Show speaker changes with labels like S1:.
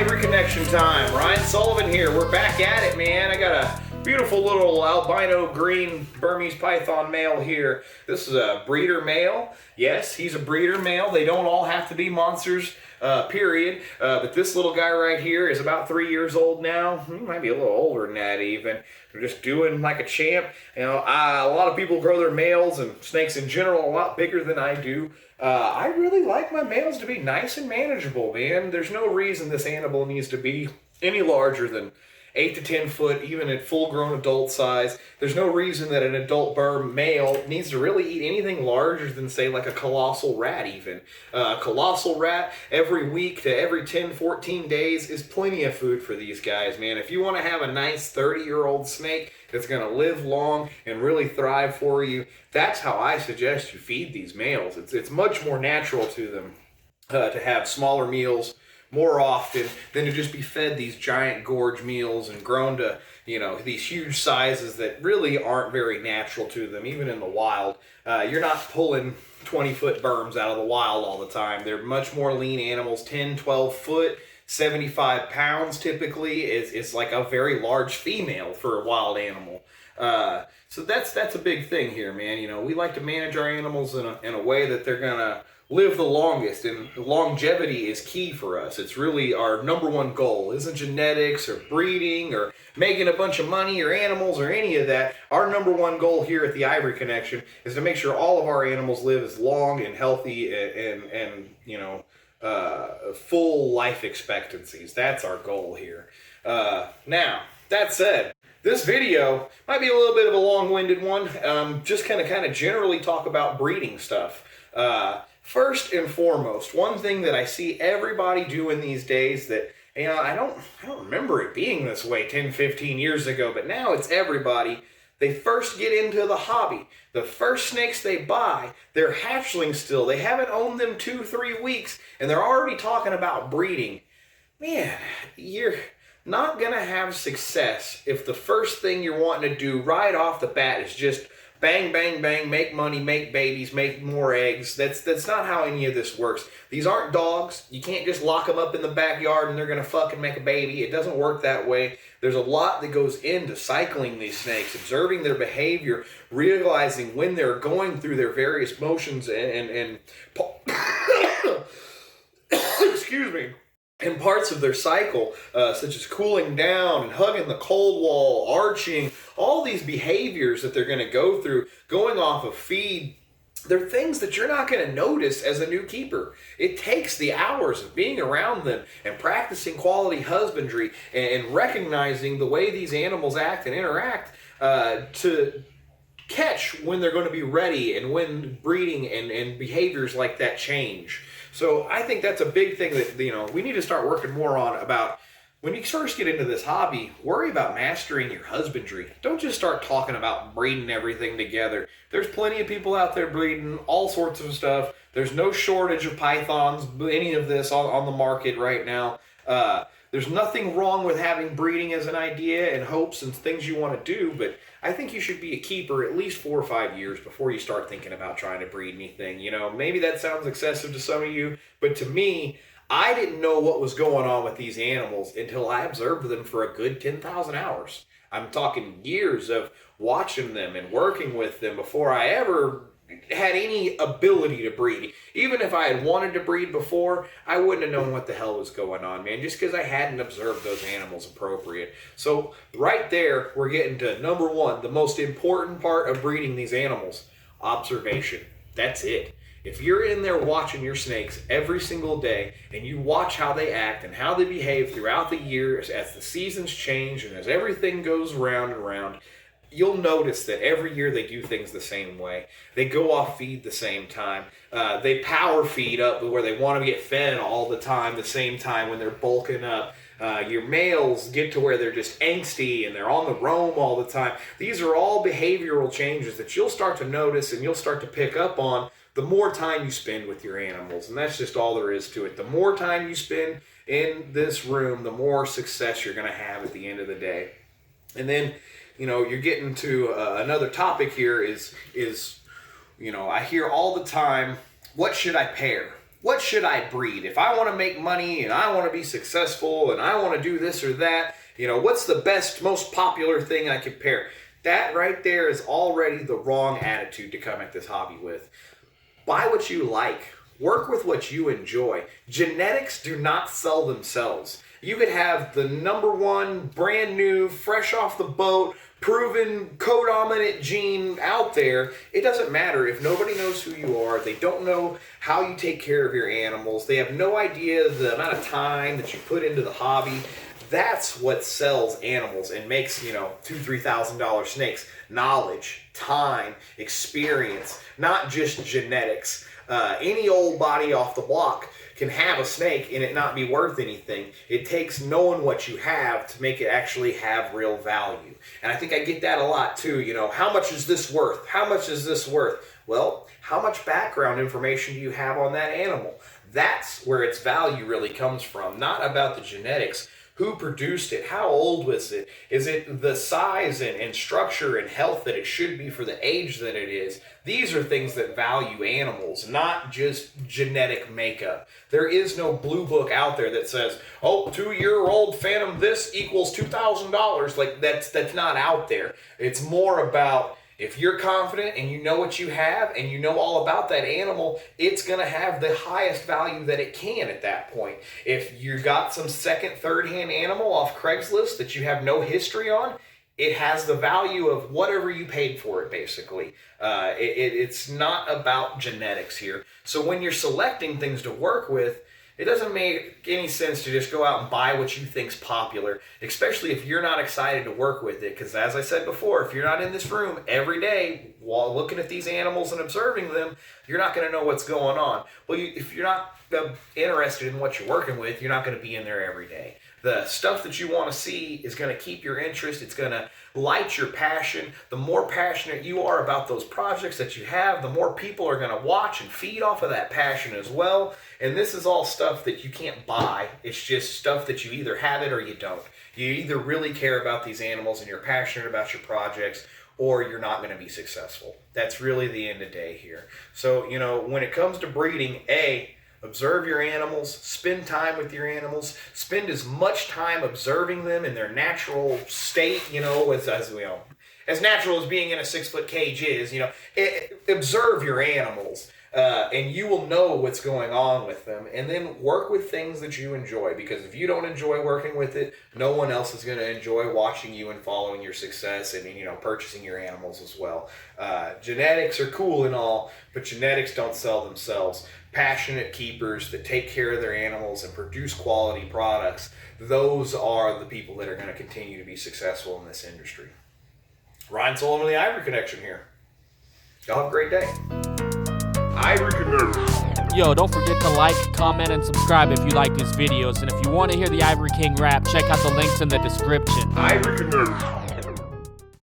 S1: Ivory Connection time. Ryan Sullivan here. We're back at it, man. I got a beautiful little albino green Burmese python male here. This is a breeder male. Yes, he's a breeder male. They don't all have to be monsters, period. But this little guy right here is about 3 years old now. He might be a little older than that even. They're just doing like a champ. You know, a lot of people grow their males and snakes in general a lot bigger than I do. I really like my males to be nice and manageable, man. There's no reason this animal needs to be any larger than 8 to 10 foot, even at full-grown adult size. There's no reason that an adult Burm male needs to really eat anything larger than, say, like a colossal rat even. A colossal rat every week to every 10, 14 days is plenty of food for these guys, man. If you want to have a nice 30-year-old snake that's going to live long and really thrive for you, that's how I suggest you feed these males. It's much more natural to them to have smaller meals more often than to just be fed these giant gorge meals and grown to, you know, these huge sizes that really aren't very natural to them, even in the wild. You're not pulling 20-foot Burms out of the wild all the time. They're much more lean animals, 10, 12 foot, 75 pounds typically is like a very large female for a wild animal. So that's a big thing here, man. You know, we like to manage our animals in a way that they're gonna live the longest, and longevity is key for us. It's really our number one goal. It isn't genetics or breeding or making a bunch of money or animals or any of that. Our number one goal here at the Ivory Connection is to make sure all of our animals live as long and healthy and you know, full life expectancies. That's our goal here. Now, that said, this video might be a little bit of a long-winded one. Just kind of generally talk about breeding stuff. First and foremost, one thing that I see everybody doing these days that, you know, I don't remember it being this way 10, 15 years ago, but now it's everybody. They first get into the hobby. The first snakes they buy, they're hatchlings still. They haven't owned them 2, 3 weeks, and they're already talking about breeding. Man, you're not going to have success if the first thing you're wanting to do right off the bat is just bang, bang, bang, make money, make babies, make more eggs. That's not how any of this works. These aren't dogs. You can't just lock them up in the backyard and they're going to fucking make a baby. It doesn't work that way. There's a lot that goes into cycling these snakes, observing their behavior, realizing when they're going through their various motions and excuse me, and parts of their cycle, such as cooling down and hugging the cold wall, arching, all these behaviors that they're going to go through, going off of feed, they're things that you're not going to notice as a new keeper. It takes the hours of being around them and practicing quality husbandry and recognizing the way these animals act and interact to catch when they're going to be ready and when breeding and behaviors like that change. So I think that's a big thing that, you know, we need to start working more on. About when you first get into this hobby, worry about mastering your husbandry. Don't just start talking about breeding everything together. There's plenty of people out there breeding all sorts of stuff. There's no shortage of pythons, any of this on the market right now. There's nothing wrong with having breeding as an idea and hopes and things you want to do, but I think you should be a keeper at least 4 or 5 years before you start thinking about trying to breed anything. You know, maybe that sounds excessive to some of you, but to me, I didn't know what was going on with these animals until I observed them for a good 10,000 hours. I'm talking years of watching them and working with them before I ever had any ability to breed. Even if I had wanted to breed before, I wouldn't have known what the hell was going on, man, just because I hadn't observed those animals appropriate. So right there, we're getting to number one, the most important part of breeding these animals: observation. That's it. If you're in there watching your snakes every single day and you watch how they act and how they behave throughout the years as the seasons change and as everything goes round and round, you'll notice that every year they do things the same way. They go off feed the same time. They power feed up where they want to get fed all the time, the same time when they're bulking up. Your males get to where they're just angsty and they're on the roam all the time. These are all behavioral changes that you'll start to notice and you'll start to pick up on the more time you spend with your animals. And that's just all there is to it. The more time you spend in this room, the more success you're going to have at the end of the day. And then, you know, you're getting to another topic here is, you know, I hear all the time, what should I pair? what should I breed? If I want to make money and I want to be successful and I want to do this or that, what's the best, most popular thing I can pair? That right there is already the wrong attitude to come at this hobby with. Buy what you like. Work with what you enjoy. Genetics do not sell themselves. You could have the #1 brand new, fresh off the boat, proven co-dominant gene out there. It doesn't matter if nobody knows who you are. They don't know how you take care of your animals. They have no idea the amount of time that you put into the hobby. That's what sells animals and makes, $2,000-3,000 snakes. Knowledge, time, experience, not just genetics. Any old body off the block can have a snake and it not be worth anything. It takes knowing what you have to make it actually have real value. And I think I get that a lot too. How much is this worth? How much is this worth? Well, how much background information do you have on that animal? That's where its value really comes from, not about the genetics. Who produced it? How old was it? Is it the size and structure and health that it should be for the age that it is? These are things that value animals, not just genetic makeup. There is no blue book out there that says, 2-year-old phantom this equals $2,000. Like that's not out there. It's more about, if you're confident and you know what you have and you know all about that animal, it's going to have the highest value that it can at that point. If you got some second, third-hand animal off Craigslist that you have no history on, it has the value of whatever you paid for it, basically. It's not about genetics here. So when you're selecting things to work with, it doesn't make any sense to just go out and buy what you think's popular, especially if you're not excited to work with it. Because as I said before, if you're not in this room every day while looking at these animals and observing them, you're not going to know what's going on. Well, if you're not interested in what you're working with, you're not going to be in there every day. The stuff that you want to see is going to keep your interest. It's going to light your passion. The more passionate you are about those projects that you have, the more people are going to watch and feed off of that passion as well. And this is all stuff that you can't buy. It's just stuff that you either have it or you don't. You either really care about these animals and you're passionate about your projects, or you're not going to be successful. That's really the end of the day here. So, when it comes to breeding, observe your animals, spend time with your animals, spend as much time observing them in their natural state, as natural as being in a 6-foot cage is, observe your animals, and you will know what's going on with them, and then work with things that you enjoy, because if you don't enjoy working with it, no one else is going to enjoy watching you and following your success and, purchasing your animals as well. Genetics are cool and all, but genetics don't sell themselves. Passionate keepers that take care of their animals and produce quality products, those are the people that are going to continue to be successful in this industry. Ryan Sullivan of the Ivory Connection here. Y'all have a great day. Ivory Connection.
S2: Yo, don't forget to like, comment, and subscribe if you like these videos. And if you want to hear the Ivory King rap, check out the links in the description.
S1: Ivory Connection.